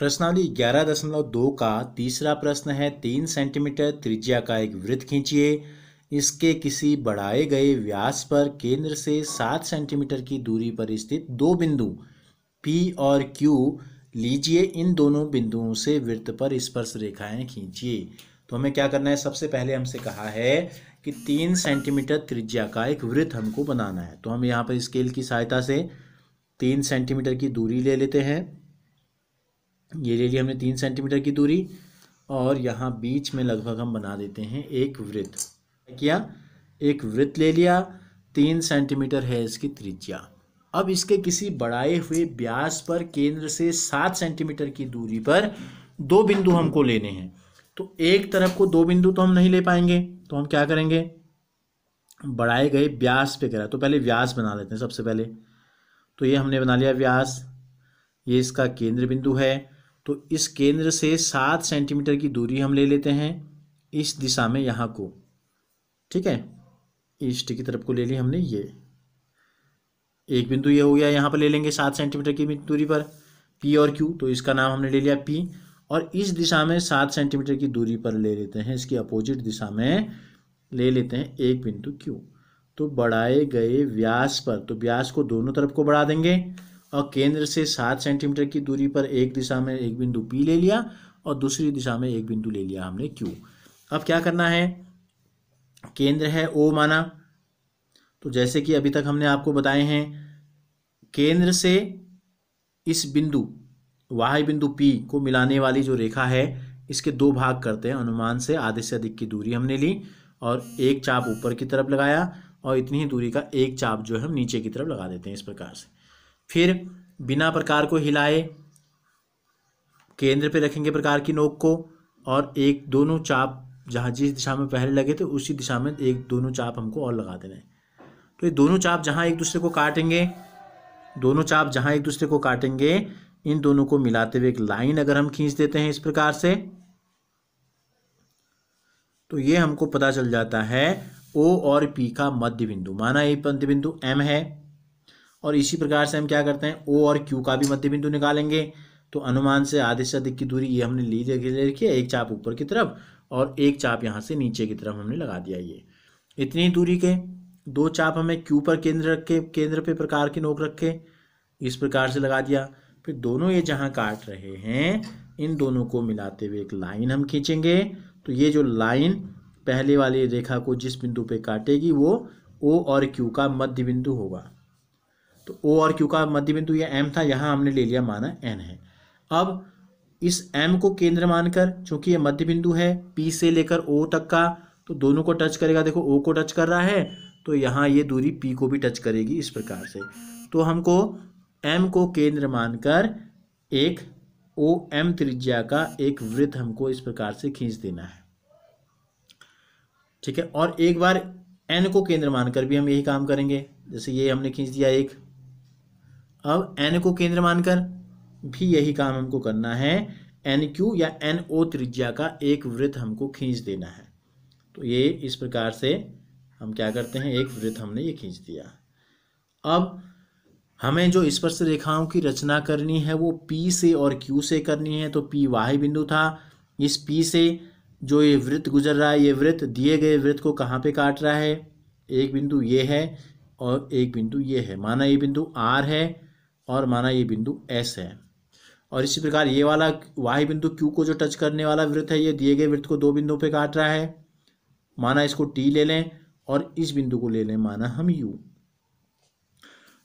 प्रश्नावली 11.2 का तीसरा प्रश्न है 3 सेंटीमीटर त्रिज्या का एक वृत्त खींचिए। इसके किसी बढ़ाए गए व्यास पर केंद्र से 7 सेंटीमीटर की दूरी पर स्थित दो बिंदु P और Q लीजिए। इन दोनों बिंदुओं से वृत्त पर स्पर्श रेखाएं खींचिए। तो हमें क्या करना है, सबसे पहले हमसे कहा है कि 3 सेंटीमीटर त्रिज्या का एक वृत्त हमको बनाना है। तो हम यहाँ पर स्केल की सहायता से 3 सेंटीमीटर की दूरी ले लेते हैं। ये ले लिया हमने 3 सेंटीमीटर की दूरी और यहाँ बीच में लगभग हम बना देते हैं एक वृत्त। क्या, एक वृत्त ले लिया, 3 सेंटीमीटर है इसकी त्रिज्या। अब इसके किसी बढ़ाए हुए व्यास पर केंद्र से 7 सेंटीमीटर की दूरी पर दो बिंदु हमको लेने हैं। तो एक तरफ को दो बिंदु तो हम नहीं ले पाएंगे, तो हम क्या करेंगे, बढ़ाए गए व्यास पे करा। तो पहले व्यास बना लेते हैं सबसे पहले। तो ये हमने बना लिया व्यास, ये इसका केंद्र बिंदु है। तो इस केंद्र से 7 सेंटीमीटर की दूरी हम ले लेते हैं इस दिशा में, यहाँ को, ठीक है, ईस्ट की तरफ को ले लिया हमने। ये एक बिंदु ये हो गया, यहाँ पर ले लेंगे 7 सेंटीमीटर की दूरी पर P और Q। तो इसका नाम हमने ले लिया P। और इस दिशा में 7 सेंटीमीटर की दूरी पर ले लेते हैं, इसकी अपोजिट दिशा में ले लेते हैं एक बिंदु Q। तो बढ़ाए गए व्यास पर, तो व्यास को दोनों तरफ को बढ़ा देंगे और केंद्र से 7 सेंटीमीटर की दूरी पर एक दिशा में एक बिंदु P ले लिया और दूसरी दिशा में एक बिंदु ले लिया हमने Q। अब क्या करना है, केंद्र है O माना। तो जैसे कि अभी तक हमने आपको बताए हैं, केंद्र से इस बिंदु वाही बिंदु P को मिलाने वाली जो रेखा है, इसके दो भाग करते हैं। अनुमान से आधे से अधिक की दूरी हमने ली और एक चाप ऊपर की तरफ लगाया और इतनी ही दूरी का एक चाप जो है हम नीचे की तरफ लगा देते हैं, इस प्रकार से। फिर बिना प्रकार को हिलाए केंद्र पे रखेंगे प्रकार की नोक को और एक दोनों चाप जहाँ जिस दिशा में पहले लगे थे उसी दिशा में एक दोनों चाप हमको और लगा देना है। तो ये दोनों चाप जहाँ एक दूसरे को काटेंगे, दोनों चाप जहाँ एक दूसरे को काटेंगे, इन दोनों को मिलाते हुए एक लाइन अगर हम खींच देते हैं इस प्रकार से, तो ये हमको पता चल जाता है O और P का मध्य बिंदु। माना ये मध्य बिंदु M है और इसी प्रकार से हम क्या करते हैं, O और Q का भी मध्य बिंदु निकालेंगे। तो अनुमान से आधे से अधिक की दूरी ये हमने ली रखी है, एक चाप ऊपर की तरफ और एक चाप यहाँ से नीचे की तरफ हमने लगा दिया। ये इतनी दूरी के दो चाप हमें Q पर केंद्र रख के, केंद्र पे प्रकार की नोक रख के इस प्रकार से लगा दिया। फिर दोनों ये जहाँ काट रहे हैं, इन दोनों को मिलाते हुए एक लाइन हम खींचेंगे। तो ये जो लाइन पहले वाली रेखा को जिस बिंदु पे काटेगी वो O और Q का मध्य बिंदु होगा। तो O और Q का मध्य बिंदु ये M था, यहाँ हमने ले लिया माना N है। अब इस M को केंद्र मानकर, चूंकि ये मध्य बिंदु है P से लेकर O तक का, तो दोनों को टच करेगा। देखो O को टच कर रहा है तो यहाँ ये दूरी P को भी टच करेगी इस प्रकार से। तो हमको M को केंद्र मानकर एक OM त्रिज्या का एक वृत्त हमको इस प्रकार से खींच देना है, ठीक है। और एक बार N को केंद्र मानकर भी हम यही काम करेंगे, जैसे ये हमने खींच दिया एक। अब N को केंद्र मानकर भी यही काम हमको करना है, NQ या NO त्रिज्या का एक वृत्त हमको खींच देना है। तो ये इस प्रकार से हम क्या करते हैं, एक वृत्त हमने ये खींच दिया। अब हमें जो स्पर्श रेखाओं की रचना करनी है वो P से और Q से करनी है। तो P वाही बिंदु था, इस P से जो ये वृत्त गुजर रहा है, ये वृत्त दिए गए वृत्त को कहाँ पे काट रहा है, एक बिंदु ये है और एक बिंदु ये है। माना ये बिंदु R है और माना ये बिंदु S है। और इसी प्रकार ये वाला वाही बिंदु Q को जो टच करने वाला वृत्त है, ये दिए गए वृत्त को दो बिंदुओं पे काट रहा है। माना इसको T ले लें और इस बिंदु को ले लें माना हम U।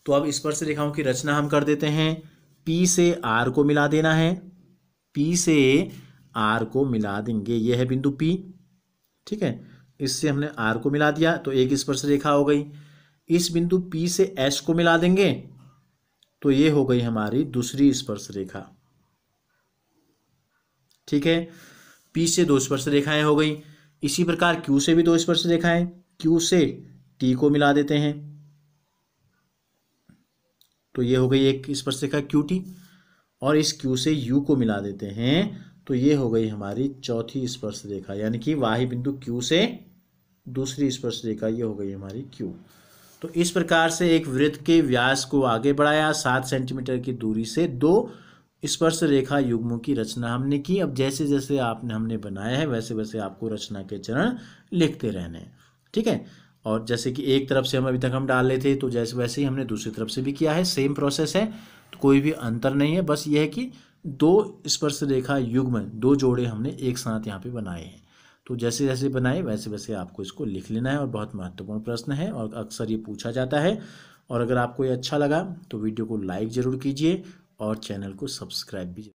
तो अब स्पर्श रेखाओं की रचना हम कर देते हैं। P से R को मिला देना है, P से R को मिला देंगे, ये है बिंदु P, ठीक है। इससे हमने R को मिला दिया तो एक स्पर्श रेखा हो गई। इस बिंदु P से S को मिला देंगे तो ये हो गई हमारी दूसरी स्पर्श रेखा, ठीक है। P से दो स्पर्श रेखाएं हो गई। इसी प्रकार Q से भी दो स्पर्श रेखाएं, Q से T को मिला देते हैं तो ये हो गई एक स्पर्श रेखा QT। और इस Q से U को मिला देते हैं तो ये हो गई हमारी चौथी स्पर्श रेखा, यानी कि वाही बिंदु Q से दूसरी स्पर्श रेखा, ये हो गई हमारी Q। तो इस प्रकार से एक वृत्त के व्यास को आगे बढ़ाया, 7 सेंटीमीटर की दूरी से दो स्पर्श रेखा युग्मों की रचना हमने की। अब जैसे जैसे हमने बनाया है वैसे वैसे आपको रचना के चरण लिखते रहने हैं, ठीक है। और जैसे कि एक तरफ से हम अभी तक हम डाल रहे थे, तो जैसे वैसे ही हमने दूसरी तरफ से भी किया है, सेम प्रोसेस है, तो कोई भी अंतर नहीं है। बस ये है कि दो स्पर्श रेखा युग्म, दो जोड़े हमने एक साथ यहाँ पे बनाए हैं। तो जैसे जैसे बनाए वैसे वैसे आपको इसको लिख लेना है। और बहुत महत्वपूर्ण प्रश्न है और अक्सर ये पूछा जाता है। और अगर आपको ये अच्छा लगा तो वीडियो को लाइक ज़रूर कीजिए और चैनल को सब्सक्राइब भी